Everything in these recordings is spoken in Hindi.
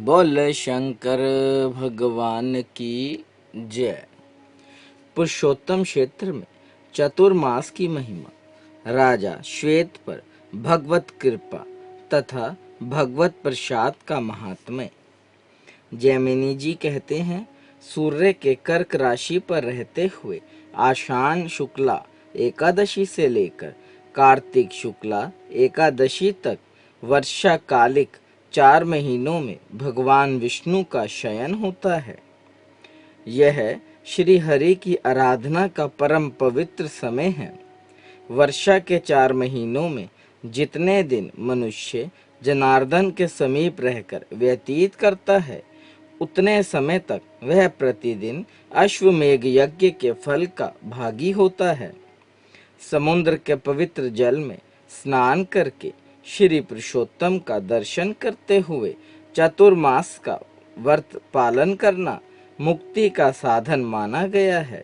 बोल शंकर भगवान की जय। पुरुषोत्तम क्षेत्र में चतुर्मास की महिमा, राजा श्वेत पर भगवत कृपा तथा भगवत प्रसाद का महात्म्य। जैमिनी जी कहते हैं, सूर्य के कर्क राशि पर रहते हुए आषाढ़ शुक्ला एकादशी से लेकर कार्तिक शुक्ला एकादशी तक वर्षा कालिक 4 महीनों में भगवान विष्णु का शयन होता है। यह श्री हरि की आराधना का परम पवित्र समय है। वर्षा के 4 महीनों में जितने दिन मनुष्य जनार्दन के समीप रहकर व्यतीत करता है, उतने समय तक वह प्रतिदिन अश्वमेघ यज्ञ के फल का भागी होता है। समुद्र के पवित्र जल में स्नान करके श्री पुरुषोत्तम का दर्शन करते हुए चतुर्मास का व्रत पालन करना मुक्ति का साधन माना गया है।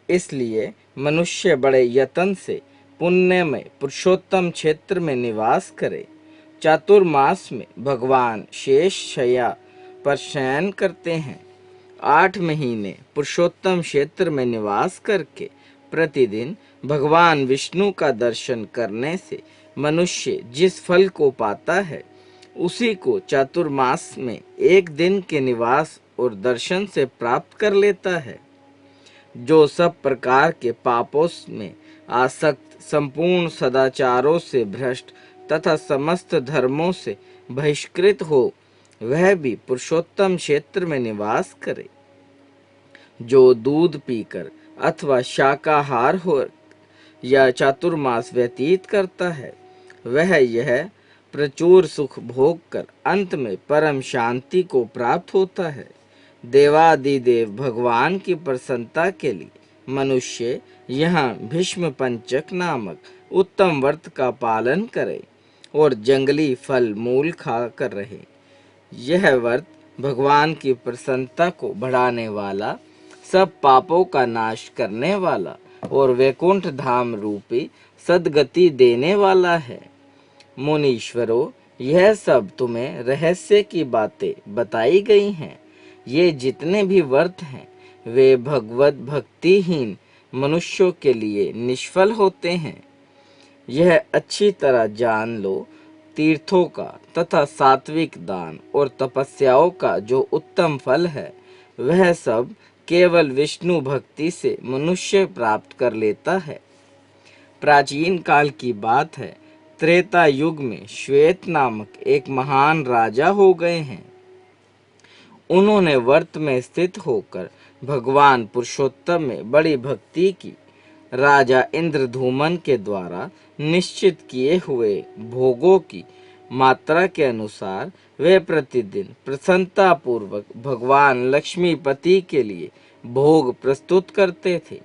इसलिए मनुष्य बड़े यत्न से पुण्यमय पुरुषोत्तम क्षेत्र में निवास करे। चातुर्मास में भगवान शेष शय्या पर शयन करते हैं। 8 महीने पुरुषोत्तम क्षेत्र में निवास करके प्रतिदिन भगवान विष्णु का दर्शन करने से मनुष्य जिस फल को पाता है, उसी को चातुर्मास में 1 दिन के निवास और दर्शन से प्राप्त कर लेता है। जो सब प्रकार के पापों में आसक्त, संपूर्ण सदाचारों से भ्रष्ट तथा समस्त धर्मों से बहिष्कृत हो, वह भी पुरुषोत्तम क्षेत्र में निवास करे। जो दूध पीकर अथवा शाकाहार हो या चातुर्मास व्यतीत करता है, वह यह प्रचुर सुख भोग कर अंत में परम शांति को प्राप्त होता है। देवादिदेव भगवान की प्रसन्नता के लिए मनुष्य यहाँ भीष्म पंचक नामक उत्तम व्रत का पालन करे और जंगली फल मूल खा कर रहे। यह व्रत भगवान की प्रसन्नता को बढ़ाने वाला, सब पापों का नाश करने वाला और वैकुंठ धाम रूपी सद्गति देने वाला है। मुनीश्वरों, यह सब तुम्हें रहस्य की बातें बताई गई हैं। ये जितने भी व्रत हैं, वे भगवत भक्तिहीन मनुष्यों के लिए निष्फल होते हैं। यह अच्छी तरह जान लो, तीर्थों का तथा सात्विक दान और तपस्याओं का जो उत्तम फल है, वह सब केवल विष्णु भक्ति से मनुष्य प्राप्त कर लेता है। प्राचीन काल की बात है, त्रेता युग में श्वेत नामक एक महान राजा हो गए हैं। उन्होंने व्रत में स्थित होकर भगवान पुरुषोत्तम में बड़ी भक्ति की। राजा इंद्रधूमन के द्वारा निश्चित किए हुए भोगों की मात्रा के अनुसार वे प्रतिदिन प्रसन्नता पूर्वक भगवान लक्ष्मीपति के लिए भोग प्रस्तुत करते थे।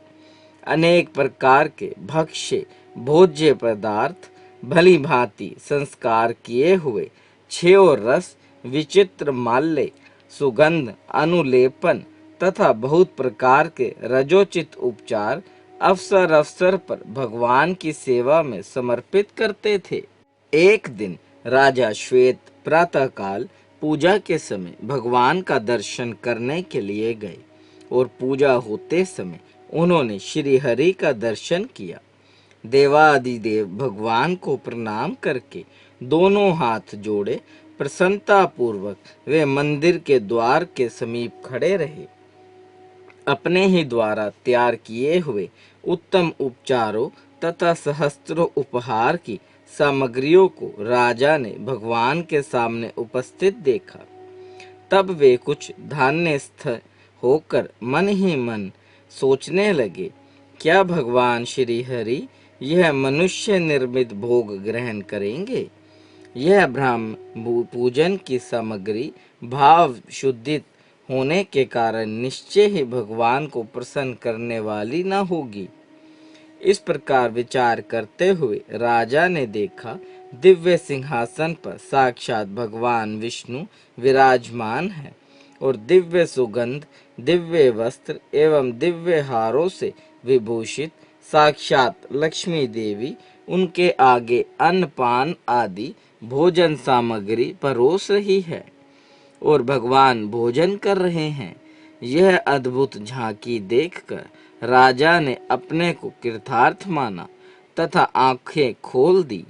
अनेक प्रकार के भक्ष्य भोज्य पदार्थ, भली भांति संस्कार किए हुए 6 रस, विचित्र माल्य, सुगंध, अनुलेपन तथा बहुत प्रकार के रजोचित उपचार अवसर अवसर पर भगवान की सेवा में समर्पित करते थे। एक दिन राजा श्वेत प्रातःकाल पूजा के समय भगवान का दर्शन करने के लिए गए और पूजा होते समय उन्होंने श्री हरि का दर्शन किया। देवादिदेव भगवान को प्रणाम करके दोनों हाथ जोड़े प्रसन्नता पूर्वक वे मंदिर के द्वार के समीप खड़े रहे। अपने ही द्वारा तैयार किए हुए उत्तम उपचारों तथा सहस्त्रों उपहार की सामग्रियों को राजा ने भगवान के सामने उपस्थित देखा। तब वे कुछ ध्यानस्थ होकर मन ही मन सोचने लगे, क्या भगवान श्री हरि यह मनुष्य निर्मित भोग ग्रहण करेंगे? यह ब्रह्म पूजन की सामग्री भाव शुद्धित होने के कारण निश्चय ही भगवान को प्रसन्न करने वाली न होगी। इस प्रकार विचार करते हुए राजा ने देखा, दिव्य सिंहासन पर साक्षात भगवान विष्णु विराजमान है और दिव्य सुगंध, दिव्य वस्त्र एवं दिव्य हारों से विभूषित साक्षात लक्ष्मी देवी उनके आगे अन्न पान आदि भोजन सामग्री परोस रही है। और भगवान भोजन कर रहे हैं। यह अद्भुत झांकी देखकर राजा ने अपने को कृतार्थ माना तथा आंखें खोल दी।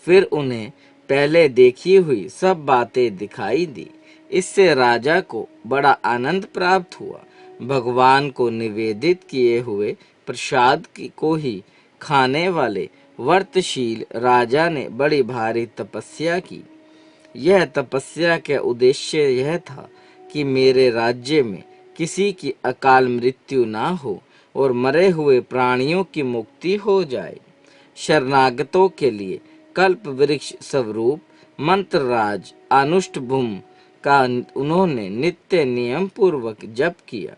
फिर उन्हें पहले देखी हुई सब बातें दिखाई दी। इससे राजा को बड़ा आनंद प्राप्त हुआ। भगवान को निवेदित किए हुए प्रसाद को ही खाने वाले व्रतशील राजा ने बड़ी भारी तपस्या की। यह तपस्या का उद्देश्य यह था कि मेरे राज्य में किसी की अकाल मृत्यु ना हो और मरे हुए प्राणियों की मुक्ति हो जाए। शरणागतों के लिए कल्प वृक्ष स्वरूप मंत्रराज अनुष्टुभुम का उन्होंने नित्य नियम पूर्वक जप किया।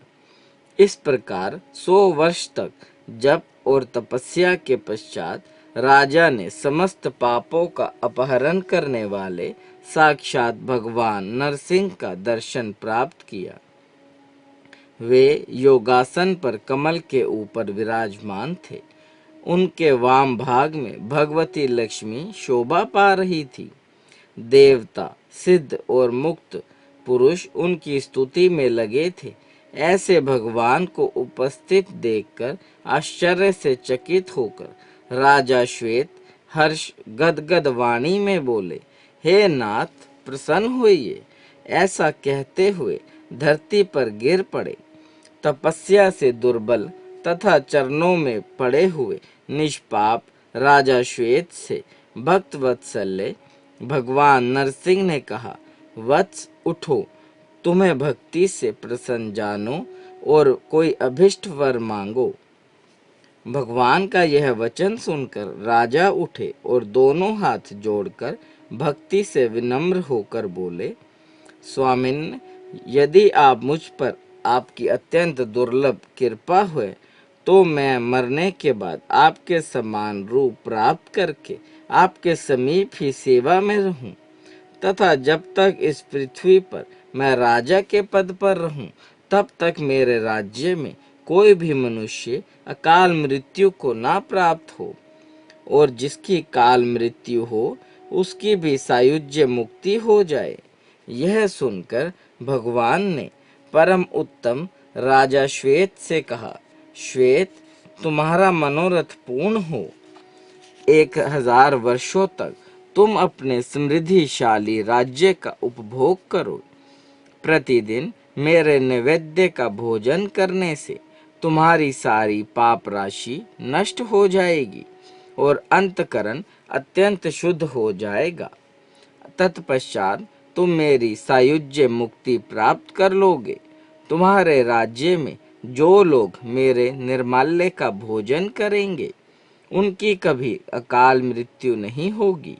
इस प्रकार 100 वर्ष तक जप और तपस्या के पश्चात राजा ने समस्त पापों का अपहरण करने वाले साक्षात भगवान नरसिंह का दर्शन प्राप्त किया। वे योगासन पर कमल के ऊपर विराजमान थे। उनके वाम भाग में भगवती लक्ष्मी शोभा पा रही थी। देवता, सिद्ध और मुक्त पुरुष उनकी स्तुति में लगे थे। ऐसे भगवान को उपस्थित देखकर आश्चर्य से चकित होकर राजा श्वेत हर्ष गदगद वाणी में बोले, हे नाथ, प्रसन्न होइए। ऐसा कहते हुए धरती पर गिर पड़े। तपस्या से दुर्बल तथा चरणों में पड़े हुए निष्पाप राजा श्वेत से भक्त वत्सल्य भगवान नरसिंह ने कहा, वत्स उठो, तुम्हें भक्ति से प्रसन्न जानो और कोई अभिष्ट वर मांगो। भगवान का यह वचन सुनकर राजा उठे और दोनों हाथ जोड़कर भक्ति से विनम्र होकर बोले, स्वामिन, यदि आप मुझ पर आपकी अत्यंत दुर्लभ कृपा हुए तो मैं मरने के बाद आपके समान रूप प्राप्त करके आपके समीप ही सेवा में रहूं तथा जब तक इस पृथ्वी पर मैं राजा के पद पर रहूं तब तक मेरे राज्य में कोई भी मनुष्य अकाल मृत्यु को ना प्राप्त हो और जिसकी काल मृत्यु हो उसकी भी सायुज्य मुक्ति हो जाए। यह सुनकर भगवान ने परम उत्तम राजा श्वेत से कहा, श्वेत, तुम्हारा मनोरथ पूर्ण हो। 1000 वर्षों तक तुम अपने समृद्धिशाली राज्य का उपभोग करो। प्रतिदिन मेरे नैवेद्य का भोजन करने से तुम्हारी सारी पाप राशि नष्ट हो जाएगी और अंतकरण अत्यंत शुद्ध हो जाएगा। तत्पश्चात तुम मेरी सायुज्य मुक्ति प्राप्त कर लोगे। तुम्हारे राज्य में जो लोग मेरे निर्माल्य का भोजन करेंगे उनकी कभी अकाल मृत्यु नहीं होगी।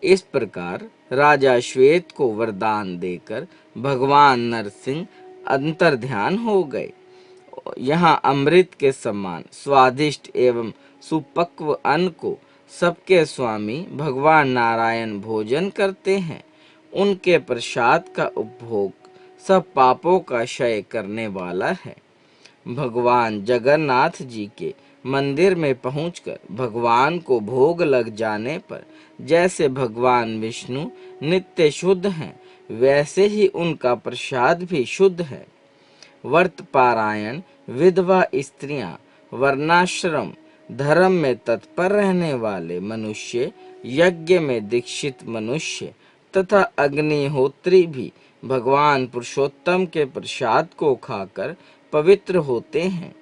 इस प्रकार राजा श्वेत को वरदान देकर भगवान नरसिंह अंतर्ध्यान हो गए। यहाँ अमृत के समान स्वादिष्ट एवं सुपक्व अन्न को सबके स्वामी भगवान नारायण भोजन करते हैं। उनके प्रसाद का उपभोग सब पापों का क्षय करने वाला है। भगवान जगन्नाथ जी के मंदिर में पहुंचकर भगवान को भोग लग जाने पर जैसे भगवान विष्णु नित्य शुद्ध हैं, वैसे ही उनका प्रसाद भी शुद्ध है। व्रत पारायण विधवा स्त्रियां, वर्णाश्रम धर्म में तत्पर रहने वाले मनुष्य, यज्ञ में दीक्षित मनुष्य तथा अग्निहोत्री भी भगवान पुरुषोत्तम के प्रसाद को खाकर पवित्र होते हैं।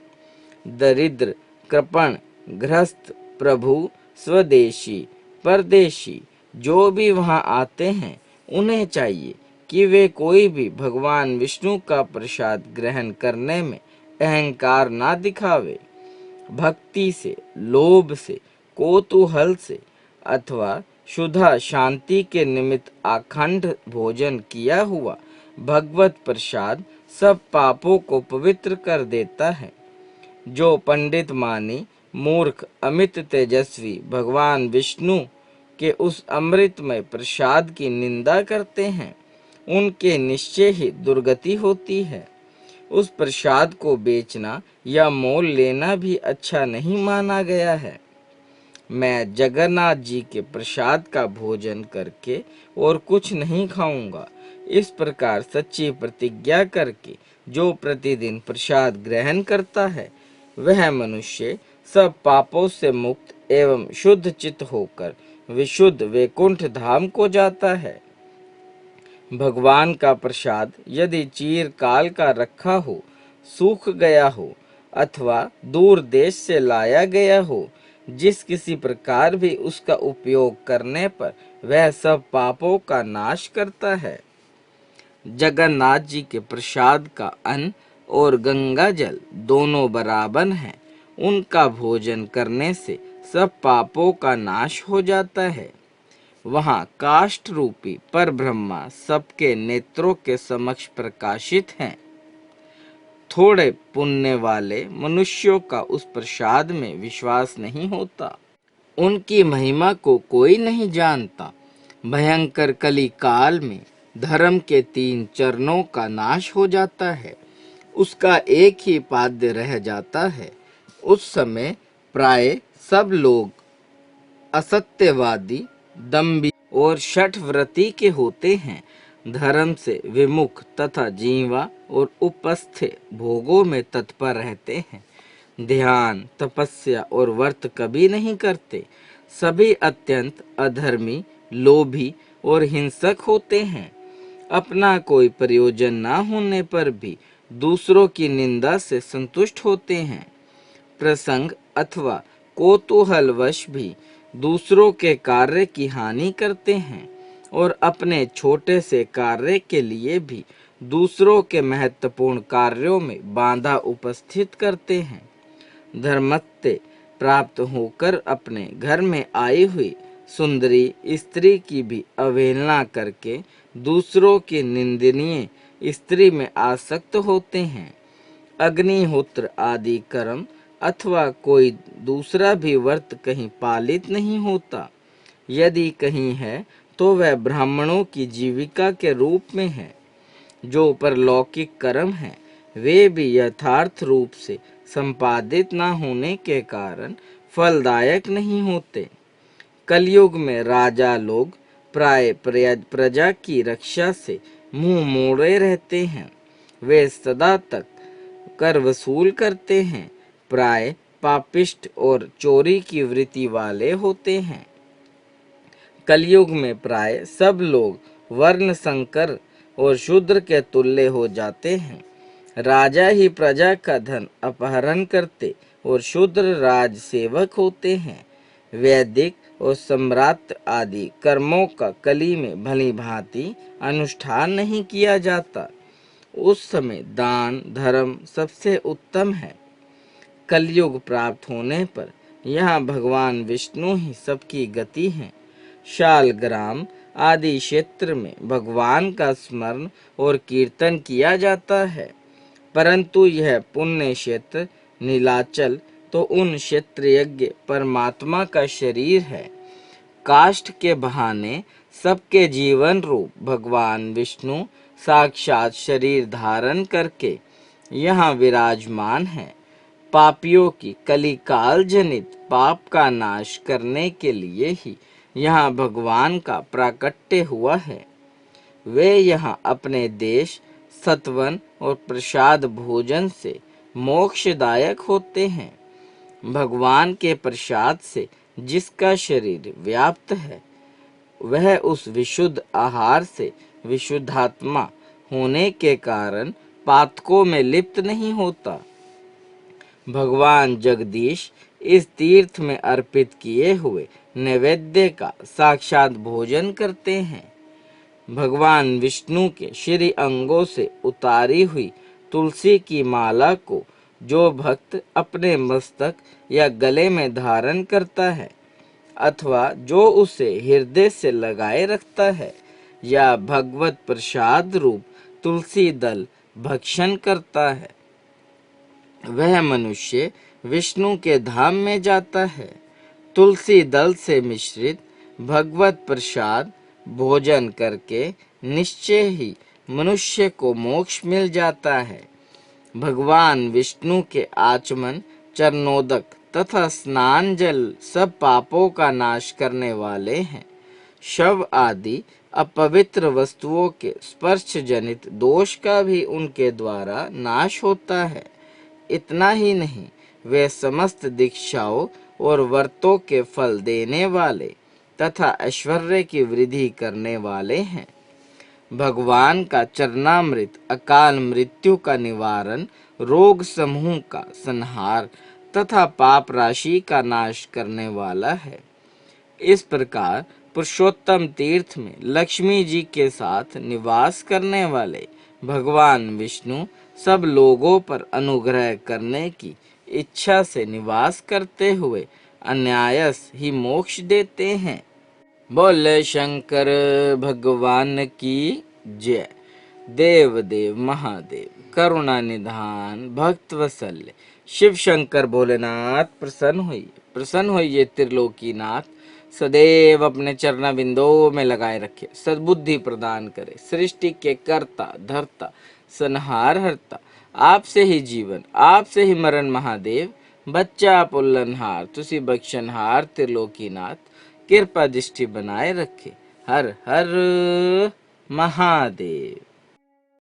दरिद्र, कृपण, गृहस्थ, प्रभु, स्वदेशी, परदेशी जो भी वहां आते हैं उन्हें चाहिए कि वे कोई भी भगवान विष्णु का प्रसाद ग्रहण करने में अहंकार ना दिखावे। भक्ति से, लोभ से, कौतूहल से अथवा शुद्ध शांति के निमित्त अखंड भोजन किया हुआ भगवत प्रसाद सब पापों को पवित्र कर देता है। जो पंडित मानी, मूर्ख, अमित तेजस्वी भगवान विष्णु के उस अमृतमय प्रसाद की निंदा करते हैं उनके निश्चय ही दुर्गति होती है। उस प्रसाद को बेचना या मोल लेना भी अच्छा नहीं माना गया है। मैं जगन्नाथ जी के प्रसाद का भोजन करके और कुछ नहीं खाऊंगा। इस प्रकार सच्ची प्रतिज्ञा करके जो प्रतिदिन प्रसाद ग्रहण करता है, वह मनुष्य सब पापों से मुक्त एवं शुद्ध चित्त होकर विशुद्ध वैकुंठ धाम को जाता है। भगवान का प्रसाद यदि चिरकाल का रखा हो, सूख गया हो अथवा दूर देश से लाया गया हो, जिस किसी प्रकार भी उसका उपयोग करने पर वह सब पापों का नाश करता है। जगन्नाथ जी के प्रसाद का अन्न और गंगा जल दोनों बराबर हैं। उनका भोजन करने से सब पापों का नाश हो जाता है। वहाँ काष्ठ रूपी पर ब्रह्मा सबके नेत्रों के समक्ष प्रकाशित हैं। थोड़े पुण्य वाले मनुष्यों का उस प्रसाद में विश्वास नहीं होता। उनकी महिमा को कोई नहीं जानता। भयंकर कली काल में धर्म के 3 चरणों का नाश हो जाता है। उसका एक ही पाद्य रह जाता है। उस समय प्राय सब लोग असत्यवादी, दंभी और शठव्रती के होते हैं। धर्म से विमुख तथा जीवा और उपस्थ भोगों में तत्पर रहते हैं। ध्यान, तपस्या और व्रत कभी नहीं करते। सभी अत्यंत अधर्मी, लोभी और हिंसक होते हैं। अपना कोई प्रयोजन न होने पर भी दूसरों की निंदा से संतुष्ट होते हैं। प्रसंग अथवा कौतूहलवश भी दूसरों के कार्य की हानि करते हैं और अपने छोटे से कार्य के लिए भी दूसरों के महत्वपूर्ण कार्यों में बाधा उपस्थित करते हैं। धर्मत्य प्राप्त होकर अपने घर में आई हुई सुंदरी स्त्री की भी अवहेलना करके दूसरों की निंदनीय स्त्री में आसक्त होते हैं। अग्निहोत्र आदि कर्म अथवा कोई दूसरा भी व्रत कहीं पालित नहीं होता। यदि कहीं है तो वह ब्राह्मणों की जीविका के रूप में है। जो परलौकिक कर्म हैं, वे भी यथार्थ रूप से संपादित न होने के कारण फलदायक नहीं होते। कलयुग में राजा लोग प्राय प्रजा की रक्षा से मुंह मोड़े रहते हैं। वे सदा तक कर वसूल करते हैं, प्राय पापिष्ट और चोरी की वृत्ति वाले होते हैं। कलयुग में प्राय सब लोग वर्ण संकर और शूद्र के तुल्य हो जाते हैं। राजा ही प्रजा का धन अपहरण करते और शूद्र राज सेवक होते हैं। वैदिक और सम्राट आदि कर्मों का कली में भली भांति अनुष्ठान नहीं किया जाता। उस समय दान धर्म सबसे उत्तम है। कलयुग प्राप्त होने पर यहाँ भगवान विष्णु ही सबकी गति हैं। शालग्राम आदि क्षेत्र में भगवान का स्मरण और कीर्तन किया जाता है, परंतु यह पुण्य क्षेत्र नीलाचल तो उन क्षेत्र यज्ञ परमात्मा का शरीर है। काष्ठ के बहाने सबके जीवन रूप भगवान विष्णु साक्षात शरीर धारण करके यहाँ विराजमान है। पापियों की कलिकाल जनित पाप का नाश करने के लिए ही यहाँ भगवान का प्राकट्य हुआ है। वे यहाँ अपने देश सत्वन और प्रसाद भोजन से मोक्षदायक होते हैं। भगवान के प्रसाद से जिसका शरीर व्याप्त है, वह उस विशुद्ध आहार से विशुद्धात्मा होने के कारण पातकों में लिप्त नहीं होता। भगवान जगदीश इस तीर्थ में अर्पित किए हुए नैवेद्य का साक्षात भोजन करते हैं। भगवान विष्णु के श्री अंगों से उतारी हुई तुलसी की माला को जो भक्त अपने मस्तक या गले में धारण करता है अथवा जो उसे हृदय से लगाए रखता है या भगवत प्रसाद रूप तुलसी दल भक्षण करता है, वह मनुष्य विष्णु के धाम में जाता है। तुलसी दल से मिश्रित भगवत प्रसाद भोजन करके निश्चय ही मनुष्य को मोक्ष मिल जाता है। भगवान विष्णु के आचमन चरणोदक तथा स्नान जल सब पापों का नाश करने वाले हैं। शव आदि अपवित्र वस्तुओं के स्पर्श जनित दोष का भी उनके द्वारा नाश होता है। इतना ही नहीं, वे समस्त दीक्षाओं और व्रतों के फल देने वाले तथा ऐश्वर्य की वृद्धि करने वाले हैं। भगवान का चरणामृत अकाल मृत्यु का निवारण, रोग समूह का संहार तथा पाप राशि का नाश करने वाला है। इस प्रकार पुरुषोत्तम तीर्थ में लक्ष्मी जी के साथ निवास करने वाले भगवान विष्णु सब लोगों पर अनुग्रह करने की इच्छा से निवास करते हुए अनायास ही मोक्ष देते हैं। बोले शंकर भगवान की जय। देव देव महादेव करुणा निधान भक्त वत्सल्य शिव शंकर भोलेनाथ प्रसन्न होइए त्रिलोकीनाथ। सदैव अपने चरण बिंदों में लगाए रखे, सद्बुद्धि प्रदान करे। सृष्टि के कर्ता धर्ता संहार हरता, आपसे ही जीवन आपसे ही मरण महादेव। बच्चा पुल्लनहार तुसी बख्शनहार त्रिलोकीनाथ, कृपा दृष्टि बनाए रखे। हर हर महादेव।